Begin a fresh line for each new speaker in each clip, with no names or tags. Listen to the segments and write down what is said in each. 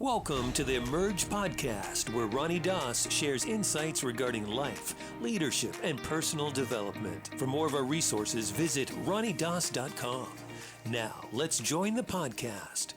Welcome to the Emerge Podcast, where Ronnie Doss shares insights regarding life, leadership, and personal development. For more of our resources, visit ronniedoss.com. Now, let's join the podcast.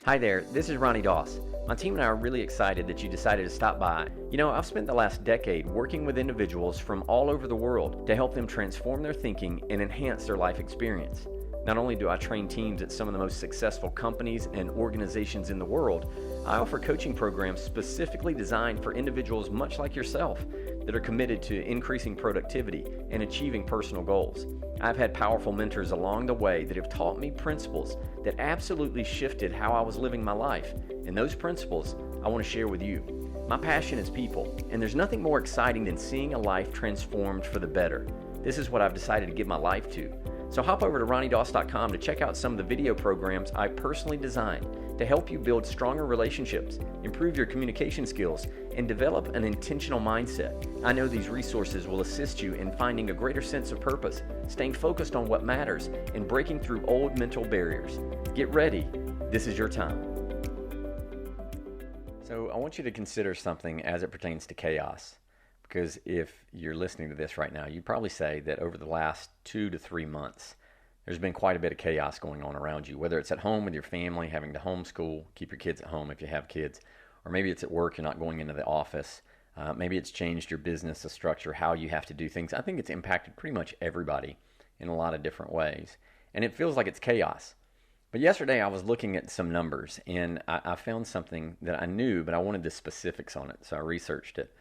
Hi there, this is Ronnie Doss. My team and I are really excited that you decided to stop by. You know, I've spent the last decade working with individuals from all over the world to help them transform their thinking and enhance their life experience. Not only do I train teams at some of the most successful companies and organizations in the world, I offer coaching programs specifically designed for individuals much like yourself that are committed to increasing productivity and achieving personal goals. I've had powerful mentors along the way that have taught me principles that absolutely shifted how I was living my life, and those principles I want to share with you. My passion is people, and there's nothing more exciting than seeing a life transformed for the better. This is what I've decided to give my life to. So hop over to ronniedoss.com to check out some of the video programs I personally designed to help you build stronger relationships, improve your communication skills, and develop an intentional mindset. I know these resources will assist you in finding a greater sense of purpose, staying focused on what matters, and breaking through old mental barriers. Get ready. This is your time. So I want you to consider something as it pertains to chaos. Because if you're listening to this right now, you'd probably say that over the last 2 to 3 months, there's been quite a bit of chaos going on around you, whether it's at home with your family, having to homeschool, keep your kids at home if you have kids, or maybe it's at work, you're not going into the office. Maybe it's changed your business, the structure, how you have to do things. I think it's impacted pretty much everybody in a lot of different ways. And it feels like it's chaos. But yesterday I was looking at some numbers, and I found something that I knew, but I wanted the specifics on it, so I researched it.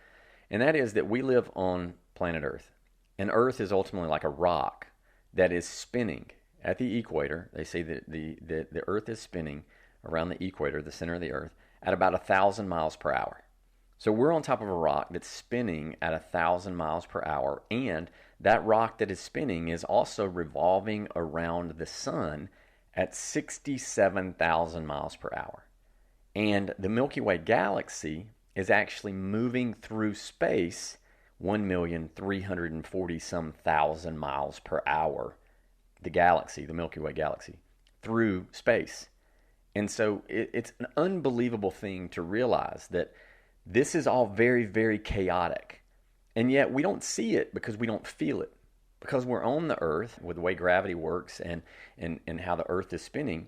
And that is that we live on planet Earth. And Earth is ultimately like a rock that is spinning at the equator. They say that the Earth is spinning around the equator, the center of the Earth, at about 1,000 miles per hour. So we're on top of a rock that's spinning at 1,000 miles per hour. And that rock that is spinning is also revolving around the sun at 67,000 miles per hour. And the Milky Way galaxy is actually moving through space 1,340,000 miles per hour. The galaxy, the Milky Way galaxy, through space. And so it's an unbelievable thing to realize that this is all very, very chaotic. And yet we don't see it because we don't feel it. Because we're on the Earth with the way gravity works and how the Earth is spinning,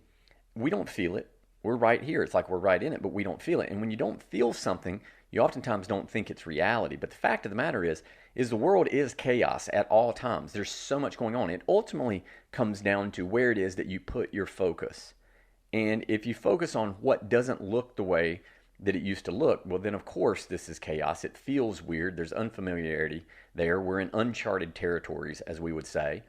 we don't feel it. We're right here. It's like we're right in it, but we don't feel it. And when you don't feel something, you oftentimes don't think it's reality. But the fact of the matter is the world is chaos at all times. There's so much going on. It ultimately comes down to where it is that you put your focus. And if you focus on what doesn't look the way that it used to look, well, then of course this is chaos. It feels weird. There's unfamiliarity there. We're in uncharted territories, as we would say.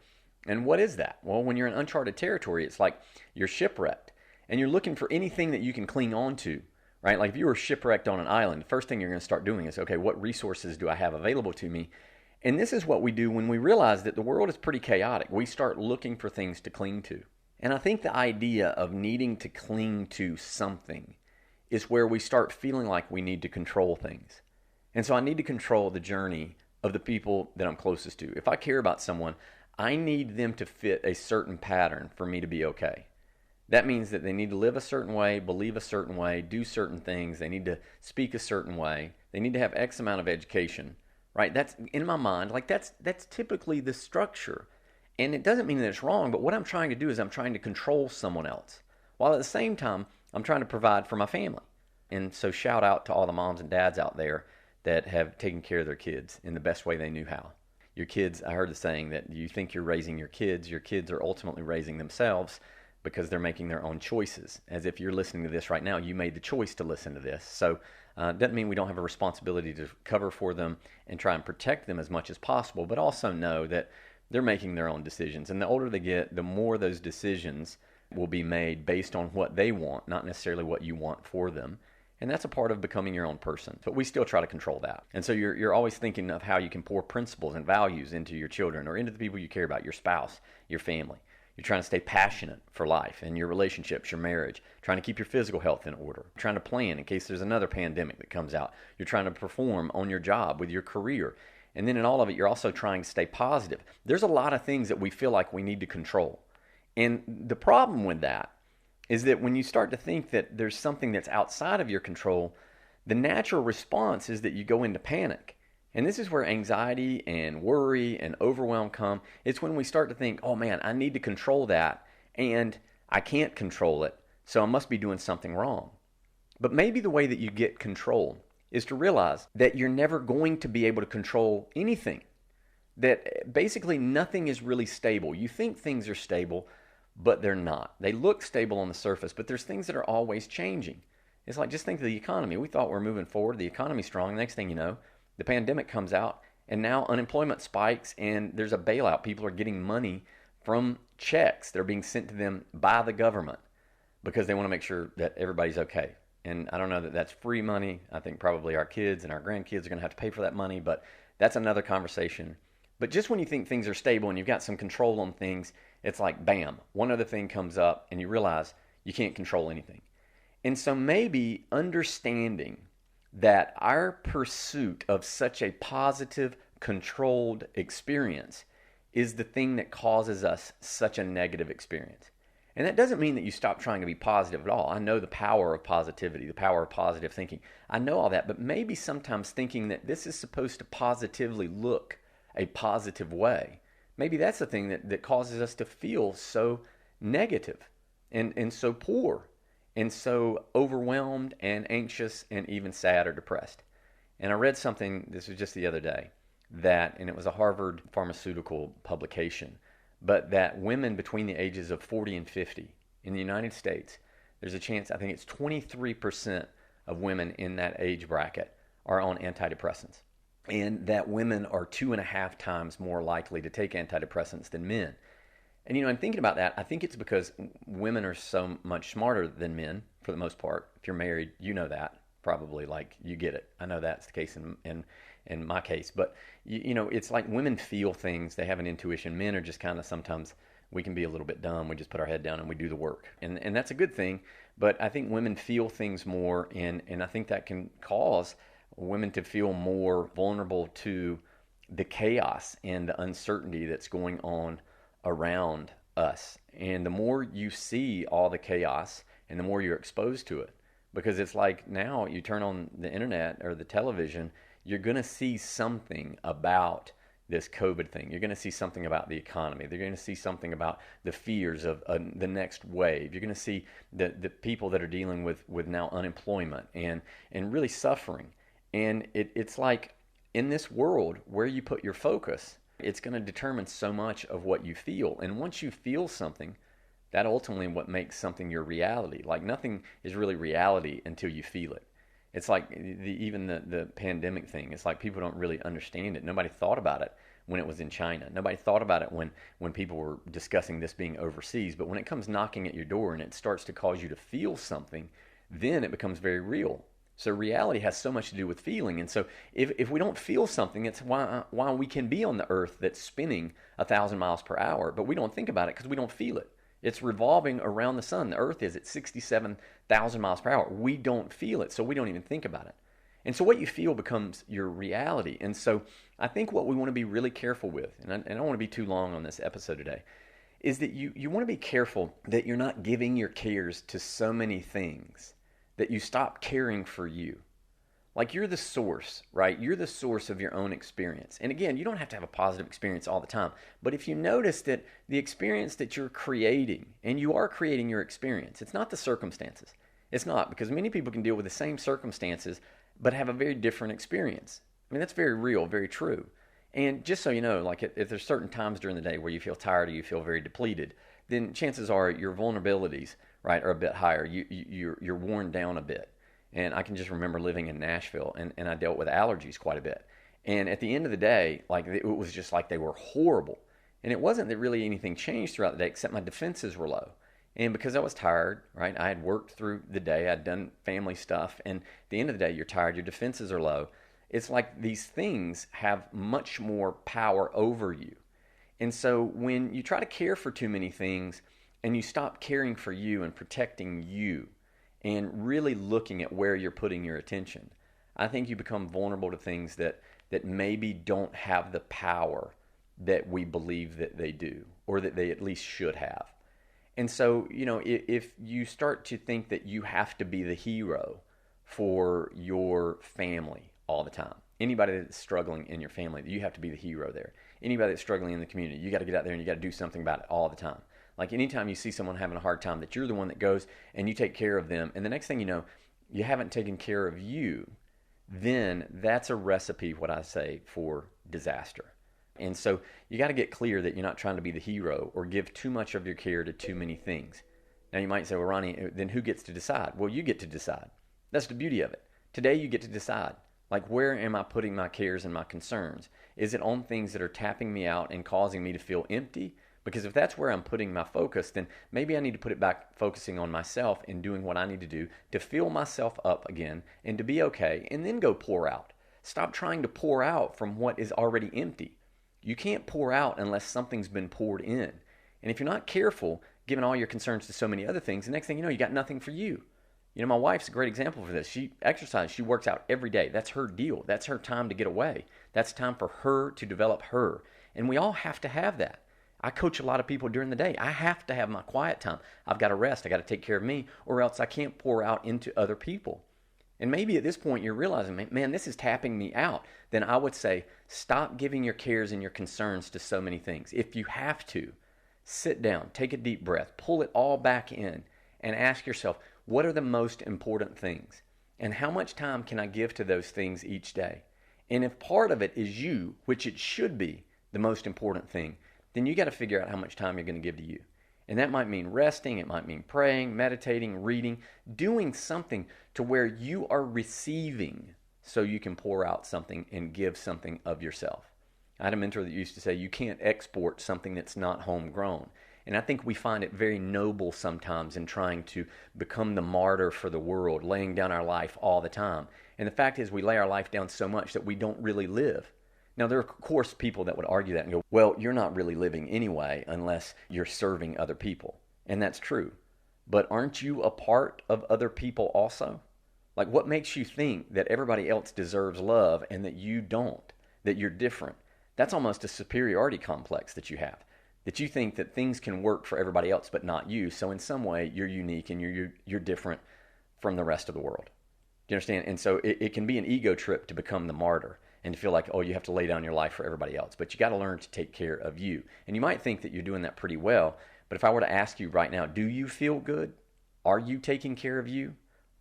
And what is that? Well, when you're in uncharted territory, it's like you're shipwrecked. And you're looking for anything that you can cling on to, right? Like if you were shipwrecked on an island, the first thing you're going to start doing is, okay, what resources do I have available to me? And this is what we do when we realize that the world is pretty chaotic. We start looking for things to cling to. And I think the idea of needing to cling to something is where we start feeling like we need to control things. And so I need to control the journey of the people that I'm closest to. If I care about someone, I need them to fit a certain pattern for me to be okay. That means that they need to live a certain way, believe a certain way, do certain things. They need to speak a certain way. They need to have X amount of education, right? That's in my mind, like that's typically the structure. And it doesn't mean that it's wrong, but what I'm trying to do is I'm trying to control someone else. While at the same time, I'm trying to provide for my family. And so shout out to all the moms and dads out there that have taken care of their kids in the best way they knew how. Your kids, I heard the saying that you think you're raising your kids are ultimately raising themselves, because they're making their own choices. As if you're listening to this right now, you made the choice to listen to this. So it doesn't mean we don't have a responsibility to cover for them and try and protect them as much as possible, but also know that they're making their own decisions. And the older they get, the more those decisions will be made based on what they want, not necessarily what you want for them. And that's a part of becoming your own person. But we still try to control that. And so you're always thinking of how you can pour principles and values into your children or into the people you care about, your spouse, your family. You're trying to stay passionate for life and your relationships, your marriage, trying to keep your physical health in order, trying to plan in case there's another pandemic that comes out. You're trying to perform on your job with your career. And then in all of it, you're also trying to stay positive. There's a lot of things that we feel like we need to control. And the problem with that is that when you start to think that there's something that's outside of your control, the natural response is that you go into panic. And this is where anxiety and worry and overwhelm come. It's when we start to think, oh man, I need to control that and I can't control it, so I must be doing something wrong. But maybe the way that you get control is to realize that you're never going to be able to control anything. That basically nothing is really stable. You think things are stable, but they're not. They look stable on the surface, but there's things that are always changing. It's like, just think of the economy. We thought we're moving forward, the economy's strong. Next thing you know, the pandemic comes out, and now unemployment spikes, and there's a bailout. People are getting money from checks that are being sent to them by the government because they want to make sure that everybody's okay. And I don't know that that's free money. I think probably our kids and our grandkids are going to have to pay for that money, but that's another conversation. But just when you think things are stable and you've got some control on things, it's like, bam, one other thing comes up and you realize you can't control anything. And so maybe understanding that our pursuit of such a positive, controlled experience is the thing that causes us such a negative experience. And that doesn't mean that you stop trying to be positive at all. I know the power of positivity, the power of positive thinking. I know all that, but maybe sometimes thinking that this is supposed to positively look a positive way, maybe that's the thing that causes us to feel so negative and so poor and so overwhelmed and anxious and even sad or depressed. And I read something, this was just the other day, and it was a Harvard pharmaceutical publication, but that women between the ages of 40 and 50 in the United States, there's a chance, I think it's 23% of women in that age bracket are on antidepressants. And that women are 2.5 times more likely to take antidepressants than men. And, I'm thinking about that. I think it's because women are so much smarter than men, for the most part. If you're married, you know that, probably, like, you get it. I know that's the case in my case. But, it's like women feel things. They have an intuition. Men are just kind of, sometimes we can be a little bit dumb. We just put our head down and we do the work. And that's a good thing. But I think women feel things more, and I think that can cause women to feel more vulnerable to the chaos and the uncertainty that's going on around us. And the more you see all the chaos and the more you're exposed to it, because it's like now you turn on the internet or the television, you're going to see something about this COVID thing. You're going to see something about the economy. They're going to see something about the fears of the next wave. You're going to see the people that are dealing with now unemployment and really suffering. And it's like, in this world, where you put your focus, it's going to determine so much of what you feel. And once you feel something, that ultimately what makes something your reality. Like, nothing is really reality until you feel it. It's like even the pandemic thing. It's like people don't really understand it. Nobody thought about it when it was in China. Nobody thought about it when people were discussing this being overseas. But when it comes knocking at your door and it starts to cause you to feel something, then it becomes very real. So reality has so much to do with feeling. And so if we don't feel something, it's why we can be on the earth that's spinning 1,000 miles per hour, but we don't think about it because we don't feel it. It's revolving around the sun. The earth is at 67,000 miles per hour. We don't feel it, so we don't even think about it. And so what you feel becomes your reality. And so I think what we want to be really careful with, and I don't want to be too long on this episode today, is that you want to be careful that you're not giving your cares to so many things that you stop caring for you. Like, you're the source, right? You're the source of your own experience. And again, you don't have to have a positive experience all the time. But if you notice that the experience that you're creating, and you are creating your experience, it's not the circumstances. It's not, because many people can deal with the same circumstances, but have a very different experience. I mean, that's very real, very true. And just so you know, like, if there's certain times during the day where you feel tired or you feel very depleted, then chances are your vulnerabilities, right, are a bit higher. You're worn down a bit. And I can just remember living in Nashville, and I dealt with allergies quite a bit. And at the end of the day, like, it was just like they were horrible. And it wasn't that really anything changed throughout the day, except my defenses were low. And because I was tired, right, I had worked through the day, I'd done family stuff, and at the end of the day, you're tired, your defenses are low. It's like these things have much more power over you. And so when you try to care for too many things, and you stop caring for you and protecting you, and really looking at where you're putting your attention, I think you become vulnerable to things that maybe don't have the power that we believe that they do, or that they at least should have. And so, if you start to think that you have to be the hero for your family all the time, anybody that's struggling in your family, you have to be the hero there. Anybody that's struggling in the community, you got to get out there and you got to do something about it all the time. Like anytime you see someone having a hard time, that you're the one that goes and you take care of them. And the next thing you know, you haven't taken care of you. Then that's a recipe, what I say, for disaster. And so you got to get clear that you're not trying to be the hero or give too much of your care to too many things. Now you might say, well, Ronnie, then who gets to decide? Well, you get to decide. That's the beauty of it. Today you get to decide. Like, where am I putting my cares and my concerns? Is it on things that are tapping me out and causing me to feel empty? Because if that's where I'm putting my focus, then maybe I need to put it back focusing on myself and doing what I need to do to fill myself up again and to be okay, and then go pour out. Stop trying to pour out from what is already empty. You can't pour out unless something's been poured in. And if you're not careful, giving all your concerns to so many other things, the next thing you know, you got nothing for you. My wife's a great example for this. She exercises. She works out every day. That's her deal. That's her time to get away. That's time for her to develop her. And we all have to have that. I coach a lot of people during the day. I have to have my quiet time. I've got to rest. I got to take care of me, or else I can't pour out into other people. And maybe at this point you're realizing, man, this is tapping me out. Then I would say, stop giving your cares and your concerns to so many things. If you have to, sit down, take a deep breath, pull it all back in, and ask yourself, what are the most important things? And how much time can I give to those things each day? And if part of it is you, which it should be the most important thing, then you got to figure out how much time you're going to give to you. And that might mean resting, it might mean praying, meditating, reading, doing something to where you are receiving so you can pour out something and give something of yourself. I had a mentor that used to say, you can't export something that's not homegrown. And I think we find it very noble sometimes in trying to become the martyr for the world, laying down our life all the time. And the fact is, we lay our life down so much that we don't really live. Now, there are, of course, people that would argue that and go, well, you're not really living anyway unless you're serving other people. And that's true. But aren't you a part of other people also? Like, what makes you think that everybody else deserves love and that you don't, that you're different? That's almost a superiority complex that you have, that you think that things can work for everybody else but not you. So in some way, you're unique and you're different from the rest of the world. Do you understand? And so it can be an ego trip to become the martyr and to feel like, oh, you have to lay down your life for everybody else. But you got to learn to take care of you. And you might think that you're doing that pretty well. But if I were to ask you right now, do you feel good? Are you taking care of you?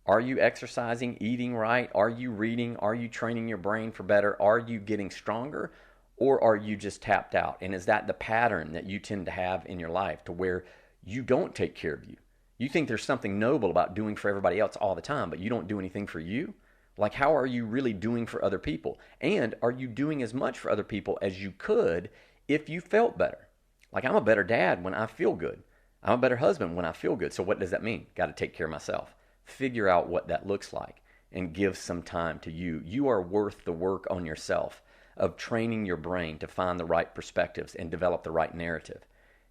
Are you exercising, eating right? Are you reading? Are you training your brain for better? Are you getting stronger? Or are you just tapped out? And is that the pattern that you tend to have in your life, to where you don't take care of you? You think there's something noble about doing for everybody else all the time, but you don't do anything for you? Like, how are you really doing for other people? And are you doing as much for other people as you could if you felt better? Like, I'm a better dad when I feel good. I'm a better husband when I feel good. So what does that mean? Got to take care of myself. Figure out what that looks like and give some time to you. You are worth the work on yourself of training your brain to find the right perspectives and develop the right narrative.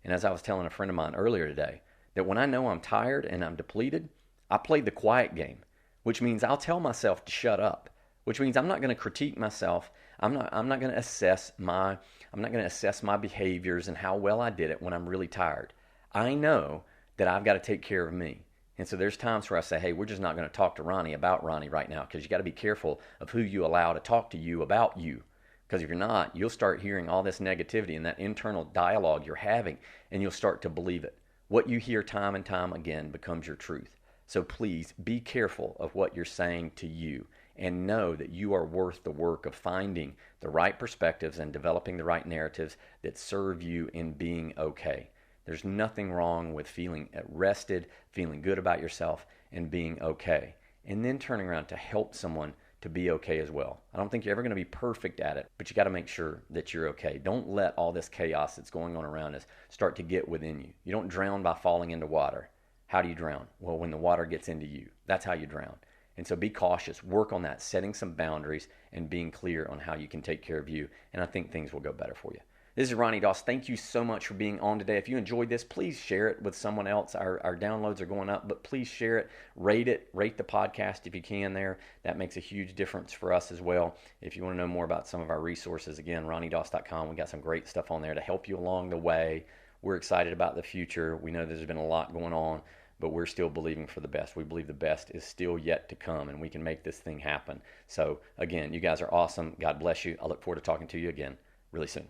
And as I was telling a friend of mine earlier today, that when I know I'm tired and I'm depleted, I play the quiet game, which means I'll tell myself to shut up, which means I'm not going to critique myself. I'm not going to assess my behaviors and how well I did it when I'm really tired. I know that I've got to take care of me. And so there's times where I say, hey, we're just not going to talk to Ronnie about Ronnie right now, because you got to be careful of who you allow to talk to you about you. Because if you're not, you'll start hearing all this negativity and that internal dialogue you're having, and you'll start to believe it. What you hear time and time again becomes your truth. So please be careful of what you're saying to you, and know that you are worth the work of finding the right perspectives and developing the right narratives that serve you in being okay. There's nothing wrong with feeling rested, feeling good about yourself, and being okay. And then turning around to help someone to be okay as well. I don't think you're ever going to be perfect at it, but you got to make sure that you're okay. Don't let all this chaos that's going on around us start to get within you. You don't drown by falling into water. How do you drown? Well, when the water gets into you, that's how you drown. And so be cautious, work on that, setting some boundaries and being clear on how you can take care of you. And I think things will go better for you. This is Ronnie Doss. Thank you so much for being on today. If you enjoyed this, please share it with someone else. Our downloads are going up, but please share it. Rate the podcast if you can there. That makes a huge difference for us as well. If you want to know more about some of our resources, again, RonnieDoss.com. We got some great stuff on there to help you along the way we're excited about the future. We know there's been a lot going on, but we're still believing for the best. We believe the best is still yet to come, and we can make this thing happen. So again, you guys are awesome. God bless you. I look forward to talking to you again really soon.